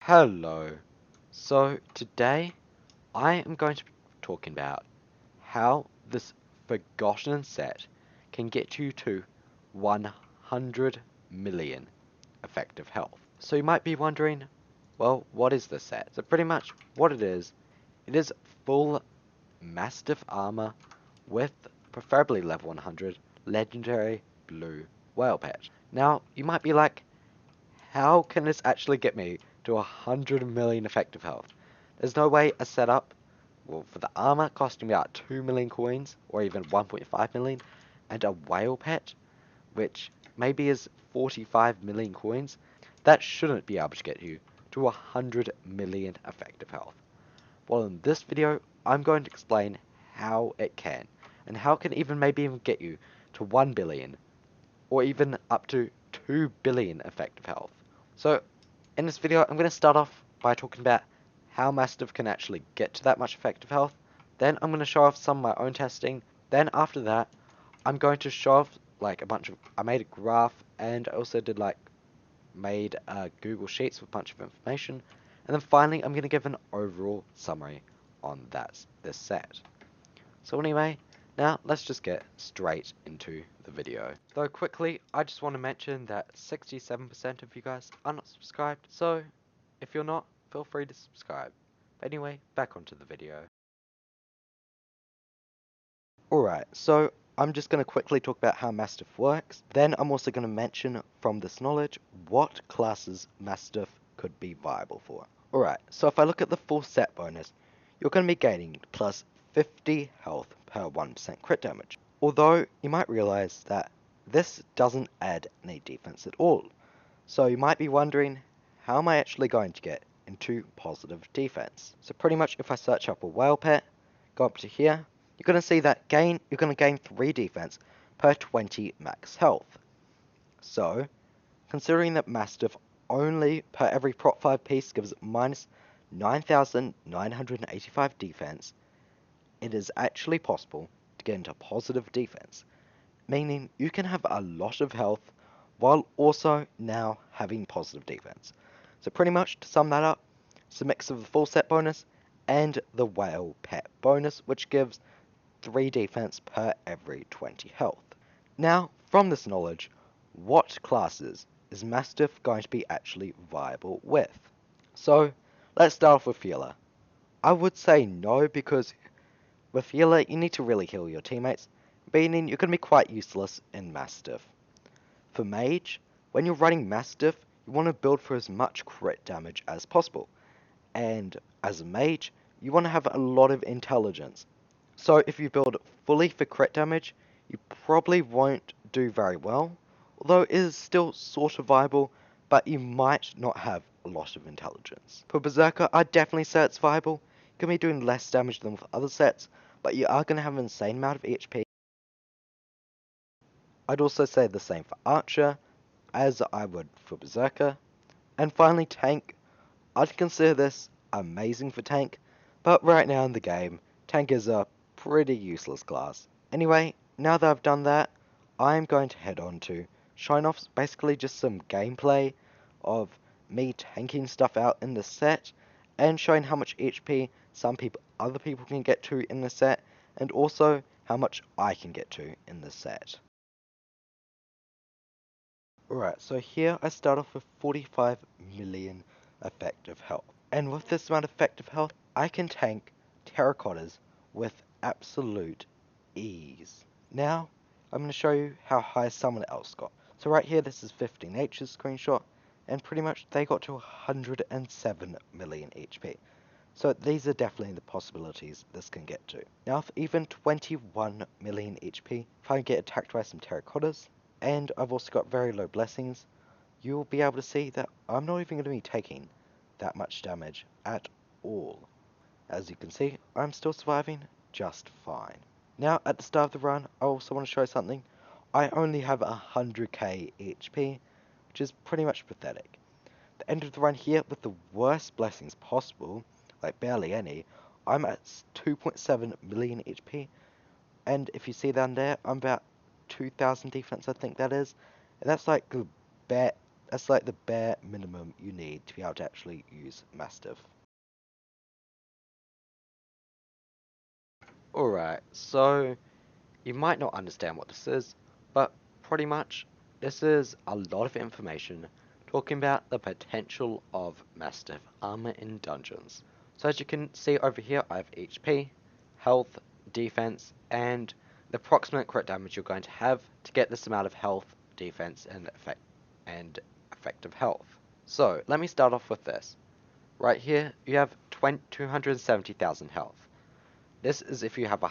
Hello. So today I am going to be talking about how this forgotten set can get you to 100 million effective health. So you might be wondering, well, what is this set? So pretty much what it is full mastiff armor with preferably level 100 legendary blue whale pet. Now you might be like, how can this actually get me to 100 million effective health? There's no way a setup, well, for the armor costing me about 2 million coins, or even 1.5 million, and a whale pet, which maybe is 45 million coins, that shouldn't be able to get you to 100 million effective health. Well, in this video, I'm going to explain how it can, and how it can maybe even get you to 1 billion, or even up to 2 billion effective health. So, in this video, I'm going to start off by talking about how Mastiff can actually get to that much effective health. Then I'm going to show off some of my own testing. Then after that, I'm going to show off like I made a graph, and I also made Google Sheets with a bunch of information. And then finally, I'm going to give an overall summary on this set. So anyway, now let's just get straight into the video. Though quickly, I just want to mention that 67% of you guys are not subscribed, so if you're not, feel free to subscribe. But anyway, back onto the video. Alright, so I'm just going to quickly talk about how Mastiff works. Then I'm also going to mention from this knowledge what classes Mastiff could be viable for. Alright, so if I look at the full set bonus, you're going to be gaining plus 50 health per 1% crit damage. Although you might realize that this doesn't add any defense at all. So you might be wondering, how am I actually going to get into positive defense? So pretty much if I search up a whale pet, go up to here, you're going to see that you're going to gain 3 defense per 20 max health. So, considering that Mastiff only per every prot 5 piece gives minus 9,985 defense, it is actually possible to get into positive defense, meaning you can have a lot of health while also now having positive defense. So pretty much to sum that up, it's a mix of the full set bonus and the whale pet bonus, which gives 3 defense per every 20 health. Now, from this knowledge, what classes is Mastiff going to be actually viable with? So, let's start off with Healer. I would say no, because with Healer, you need to really heal your teammates, meaning you're going to be quite useless in Mastiff. For Mage, when you're running Mastiff, you want to build for as much crit damage as possible, and as a Mage, you want to have a lot of intelligence. So if you build fully for crit damage, you probably won't do very well, although it is still sort of viable, but you might not have a lot of intelligence. For Berserker, I'd definitely say it's viable. You're going to be doing less damage than with other sets, but you are going to have an insane amount of EHP. I'd also say the same for Archer, as I would for Berserker. And finally, Tank. I'd consider this amazing for Tank, but right now in the game, Tank is a pretty useless class. Anyway, now that I've done that, I'm going to head on to showing off basically just some gameplay of me tanking stuff out in the set, and showing how much HP other people can get to in the set, and also how much I can get to in the set. Alright, so here I start off with 45 million effective health. And with this amount of effective health, I can tank terracottas with absolute ease. Now, I'm going to show you how high someone else got. So right here, this is 15H's screenshot, and pretty much they got to 107 million HP. So these are definitely the possibilities this can get to. Now, for even 21 million HP, if I get attacked by some terracottas, and I've also got very low blessings, you'll be able to see that I'm not even going to be taking that much damage at all. As you can see, I'm still surviving just fine. Now, at the start of the run, I also want to show something. I only have 100k HP, which is pretty much pathetic. The end of the run here, with the worst blessings possible, like barely any, I'm at 2.7 million HP, and if you see down there, I'm about 2,000 defense, I think that is, and that's like That's like the bare minimum you need to be able to actually use mastiff. Alright, so you might not understand what this is, but pretty much this is a lot of information talking about the potential of mastiff armor in dungeons. So as you can see over here, I have HP, health, defense, and the approximate crit damage you're going to have to get this amount of health, defense, and effective health. So let me start off with this. Right here, you have 270,000 health. This is if you have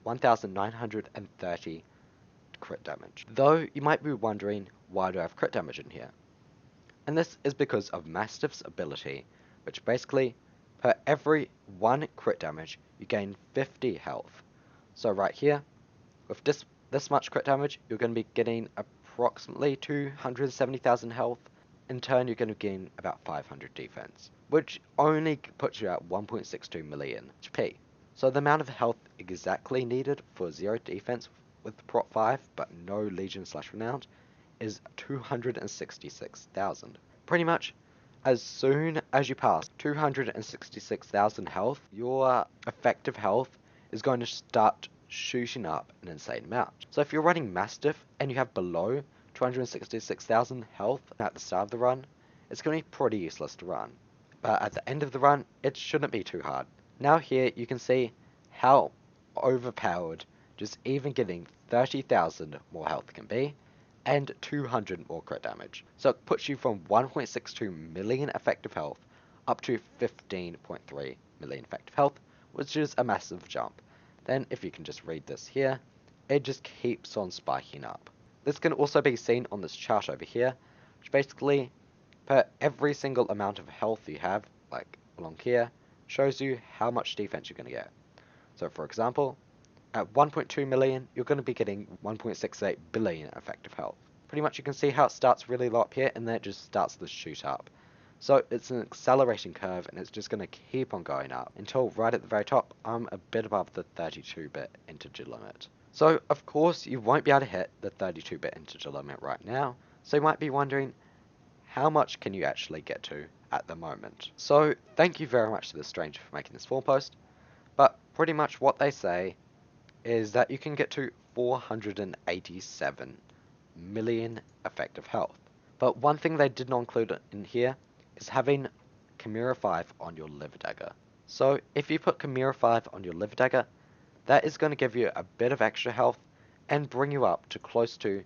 1,930 crit damage. Though you might be wondering, why do I have crit damage in here? And this is because of Mastiff's ability, which basically, per every 1 crit damage, you gain 50 health. So right here, with this much crit damage, you're going to be getting approximately 270,000 health. In turn, you're going to gain about 500 defense, which only puts you at 1.62 million HP. So the amount of health exactly needed for 0 defense with Prot 5, but no Legion/Renowned, is 266,000. Pretty much, as soon as you pass 266,000 health, your effective health is going to start shooting up an insane amount. So if you're running Mastiff and you have below 266,000 health at the start of the run, it's going to be pretty useless to run. But at the end of the run, it shouldn't be too hard. Now here you can see how overpowered just even getting 30,000 more health can be, and 200 more crit damage. So it puts you from 1.62 million effective health up to 15.3 million effective health, which is a massive jump. Then if you can just read this here, it just keeps on spiking up. This can also be seen on this chart over here, which basically, per every single amount of health you have, like along here, shows you how much defense you're going to get. So for example, at 1.2 million, you're going to be getting 1.68 billion effective health. Pretty much you can see how it starts really low up here, and then it just starts to shoot up. So it's an accelerating curve, and it's just going to keep on going up, until right at the very top, I'm a bit above the 32-bit integer limit. So of course, you won't be able to hit the 32-bit integer limit right now, so you might be wondering, how much can you actually get to at the moment? So thank you very much to this stranger for making this forum post, but pretty much what they say is that you can get to 487 million effective health. But one thing they did not include in here is having Chimera 5 on your Liver Dagger. So if you put Chimera 5 on your Liver Dagger, that is going to give you a bit of extra health and bring you up to close to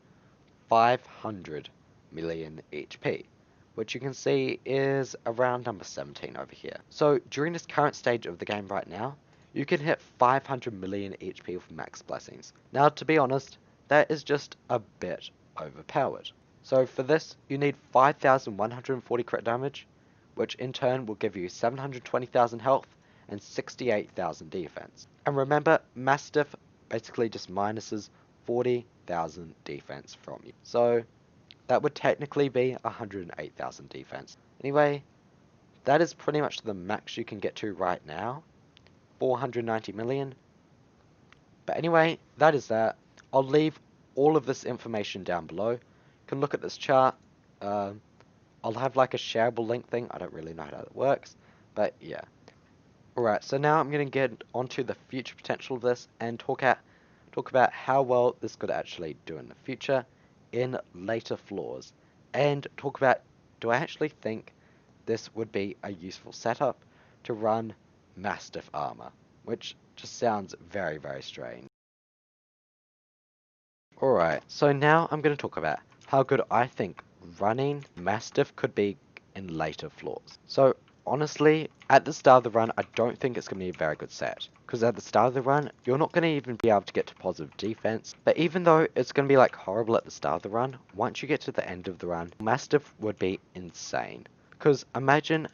500 million HP, which you can see is around number 17 over here. So during this current stage of the game right now, you can hit 500 million HP with max blessings. Now to be honest, that is just a bit overpowered. So for this, you need 5,140 crit damage, which in turn will give you 720,000 health and 68,000 defense. And remember, Mastiff basically just minuses 40,000 defense from you. So that would technically be 108,000 defense. Anyway, that is pretty much the max you can get to right now. 490 million. But anyway, that is that. I'll leave all of this information down below. You can look at this chart. I'll have like a shareable link thing. I don't really know how that works, but yeah. Alright, so now I'm going to get onto the future potential of this and talk about how well this could actually do in the future in later floors, and talk about, do I actually think this would be a useful setup to run Mastiff armor, which just sounds very, very strange. Alright, so now I'm going to talk about how good I think running Mastiff could be in later floors. So honestly, at the start of the run, I don't think it's going to be a very good set, because at the start of the run, you're not going to even be able to get to positive defense. But even though it's going to be like horrible at the start of the run, once you get to the end of the run, Mastiff would be insane. Because imagine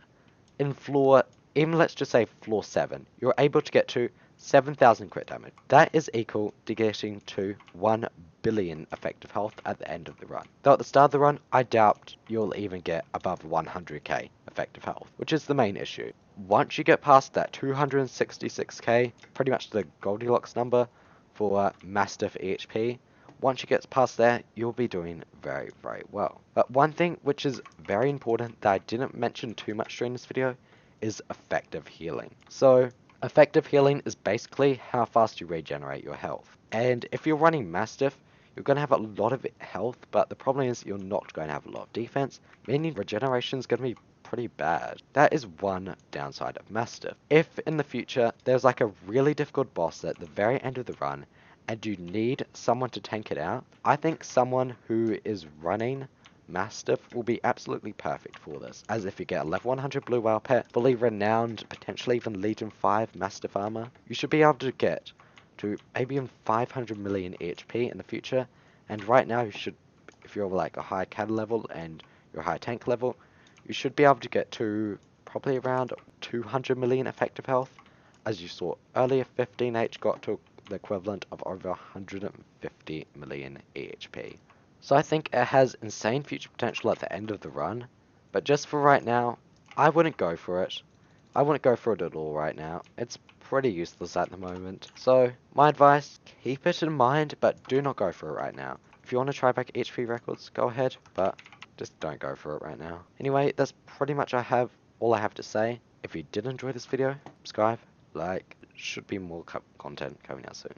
in floor, even let's just say floor 7, you're able to get to 7,000 crit damage. That is equal to getting to 1 billion effective health at the end of the run. Though at the start of the run, I doubt you'll even get above 100k effective health, which is the main issue. Once you get past that 266k, pretty much the Goldilocks number for Mastiff EHP, once you get past there, you'll be doing very, very well. But one thing which is very important that I didn't mention too much during this video is effective healing. So effective healing is basically how fast you regenerate your health. And if you're running mastiff, you're going to have a lot of health, but the problem is you're not going to have a lot of defense, meaning regeneration is going to be pretty bad. That is one downside of mastiff. If in the future there's like a really difficult boss at the very end of the run and you need someone to tank it out, I think someone who is running mastiff will be absolutely perfect for this, as if you get a level 100 blue whale pet, fully renowned, potentially even Legion 5 mastiff armor, you should be able to get to maybe even 500 million EHP in the future. And right now you should, if you're like a high cattle level and you're a high tank level, you should be able to get to probably around 200 million effective health. As you saw earlier, 15H got to the equivalent of over 150 million EHP. So I think it has insane future potential at the end of the run, but just for right now, I wouldn't go for it. I wouldn't go for it at all right now. It's pretty useless at the moment. So my advice, keep it in mind, but do not go for it right now. If you want to try back HP records, go ahead, but just don't go for it right now. Anyway, that's pretty much all I have to say. If you did enjoy this video, subscribe, like, should be more content coming out soon.